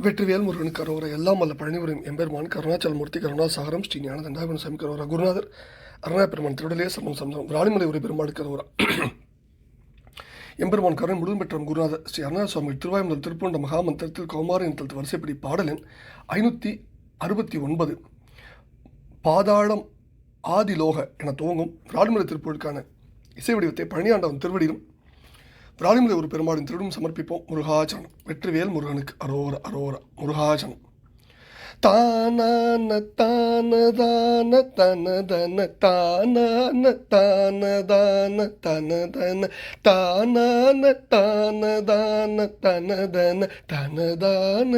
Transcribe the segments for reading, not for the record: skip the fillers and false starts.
வெற்றிவேல் முருகனுக்கு அரோரா. எல்லாம் வல்ல பழனிபுரம் எம்பெருமான் கருணாச்சலமூர்த்தி கருணாசாகரம் ஸ்ரீ ஞான தண்டாபுரம் சாமி கரோரா. குருநாதர் அருணா பெருமான் திருடலே சரணம் சம்சம் ராணிமலை உரை பெருமாளுக்கு அரோரா. எம்பெருமான் கருணை முழுதும் பெற்ற குருநாதர் ஸ்ரீ அருணா சுவாமி திருவாயுமுதல் திருப்பூண்ட மகாமந்திரத்தில் கௌமாரின் தளத்து வரிசைப்படி பாடலின் 569 பாதாளம் ஆதிலோக என துவங்கும் ராணிமலை திருப்பூருக்கான இசை வடிவத்தை பழனியாண்டவன் திருவடியிலும் ராணிமலை ஒரு பெருமாளின் திருடும் சமர்ப்பிப்போம். முருகாச்சனம். வெற்றிவேல் முருகனுக்கு அரோர அரோர. முருகாச்சனம். தானான தானதான தனதன தானான தானதான தனதன தானான தானதான தனதன தனதான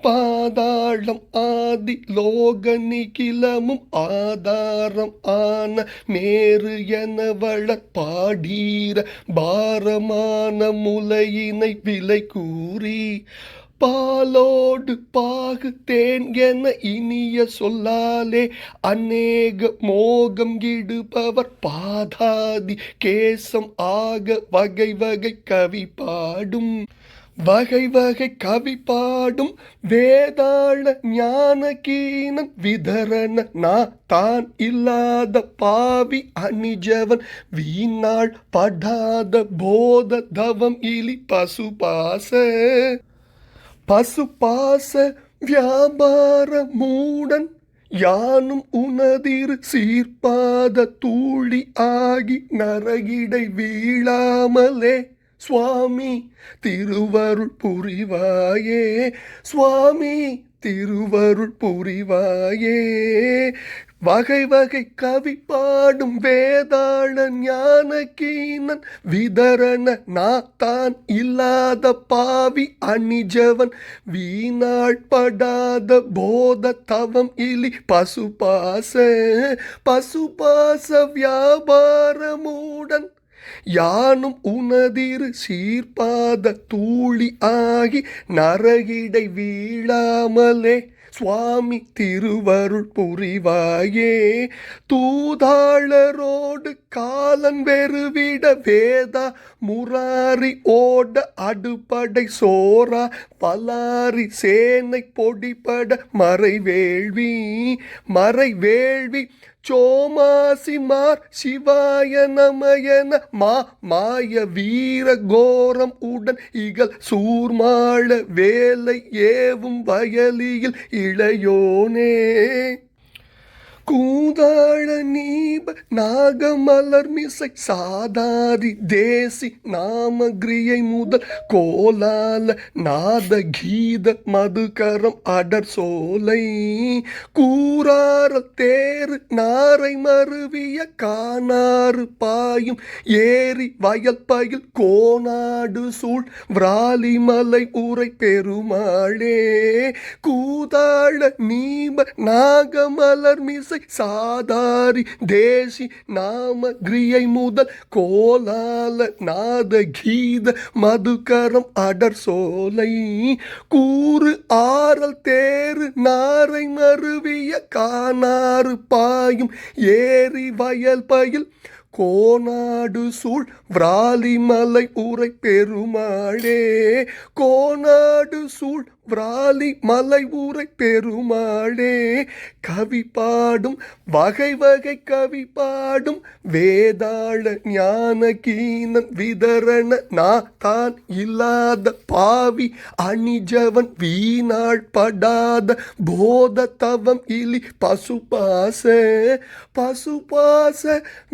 பாதாளம் ஆதி லோக நிகிலமும் ஆதாரம் ஆன மேறு எனவள பாடீர பாரமான முலையினை விலை கூறி பாலோடு பாகு தேன் என இனிய சொல்லாலே அநேக மோகம் இடுபவர் பாதாதி கேசம் ஆக வகை வகை கவி பாடும் வேதாள ஞான கீனன் விதரண தான் இல்லாத பாவி அணிஜவன் வீணாள் படாத போத தவம் இலி பசுபாச வியாபார மூடன் யானும் உனதிரு சீர்பாத தூளி ஆகி நரகிடை வீழாமலே சுவாமி திருவருள் புரிவாயே. சுவாமி திருவருள் புரிவாயே. வகை வகை கவி பாடும் வேதாள ஞான கீனன் விதரண தான் இல்லாத பாவி அணிஜவன் வீணாள் படாத போத தவம் இலி பசுபாச வியாபார மூடன் யானும் உனதிரு சீர்பாத தூளி ஆகி நரகிடை வீழாமலே சுவாமி திருவருள் புரிவாயே. தூதாளரோடு காலன் வெறுவிட வேதா முராரி ஓட அடுபடை சோரா பலாரி சேனை பொடிபட மறைவேள்வி சோமாசிமார் சிவாய நமயன மாய வீர கோரம் உடன் இகல் சூர்மாள வேலை ஏவும் வயலியில் இளையோனே. கூதாள நீப நாகமலர் மிசை சாதாரி தேசி நாமகிரியை முதல் கோலால நாத கீத மதுகரம் அடர் சோலை கூறார தேரு நாரை மருவிய காணாறு பாயும் ஏரி வயல் பயில் கோநாடு சூழ் விராலிமலை உரை பெருமாளே. கூதாள நீப நாகமலர் மிசை சாதாரி தேசி நாமகிரியை முதல் கோலால நாத கீத மதுகரம் அடர் சோலை கூறு ஆரல் தேரு நாரை மருவிய காணாறு பாயும் ஏரி வயல் பயில் கோநாடு சூழ் விராலிமலை உரை பெருமாளே. கோநாடு சூழ் விராலிமலை உரை பெருமாளே. கவி பாடும் வகை வகை கவி பாடும் வேதாள ஞான கீனன் விதரண தான் இல்லாத பாவி அணிஜவன் வீணாள் படாத போத தவம் இலி பசுபாச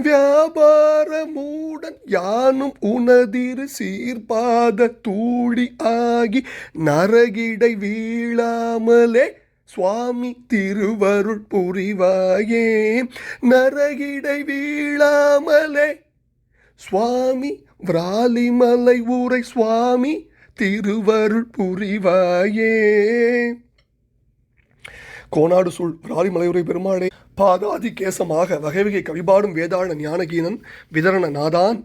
வியாபார மூடன் யானும் உனதிரு சீர்பாத தூளி ஆகி நரகிடை வீழாமலே சுவாமி திருவருள் புரிவாயே. நரகிடை வீழாமலே சுவாமி விராலிமலை ஊரை சுவாமி திருவருள் புரிவாயே. கோனாடு சூழ் விராலிமலையுரை பெருமாளே. பாதாதி கேசமாக வகை வகை கவிபாடும் வேதாள ஞானகீனன் விதரண தான்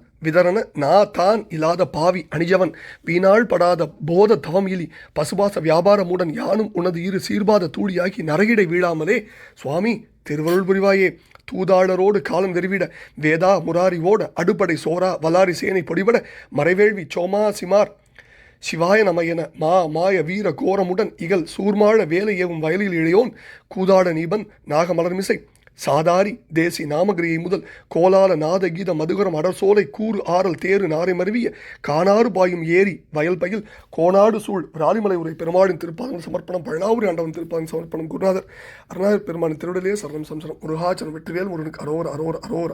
இல்லாத பாவி அணிஜவன் வீணாள் படாத போத தவம் இலி பசுபாச வியாபாரமுடன் யானும் உனது இரு சீர்பாத தூளியாகி நரகிடை வீழாமலே சுவாமி திருவருள் புரிவாயே. தூதாளரோடு காலம் வெறிவிட வேதா முராரி ஓட அடுப்படை சோரா வலாரி சேனை பொடிபட மறைவேள்வி சோமா சிமார் சிவாய நம என மாய வீர கோரமுடன் இகல் சூர்மாழ வேலை ஏவும் வயலில் இளையோன் கூதாட நீபன் நாகமலர்மிசை சாதாரி தேசி நாமகிரியை முதல் கோலால நாத கீத மதுகரம் அடர்சோலை கூறு ஆறல் தேரு நாரை மருவிய காணாறு பாயும் ஏரி வயல் பயில் கோணாடு சூழ் ராலிமலை உரை பெருமாளின் திருப்பாதங்கள் சமர்ப்பணம் பழனாவூரி ஆண்டவன் திருப்பாதம் சமர்ப்பணம் குருநாதர் அருணாதர் பெருமானின் திருடலே சரணம் சம்சரம் முருகாச்சரம் வெற்றிவேல் முருகனுக்கு அரோர அரோர அரோர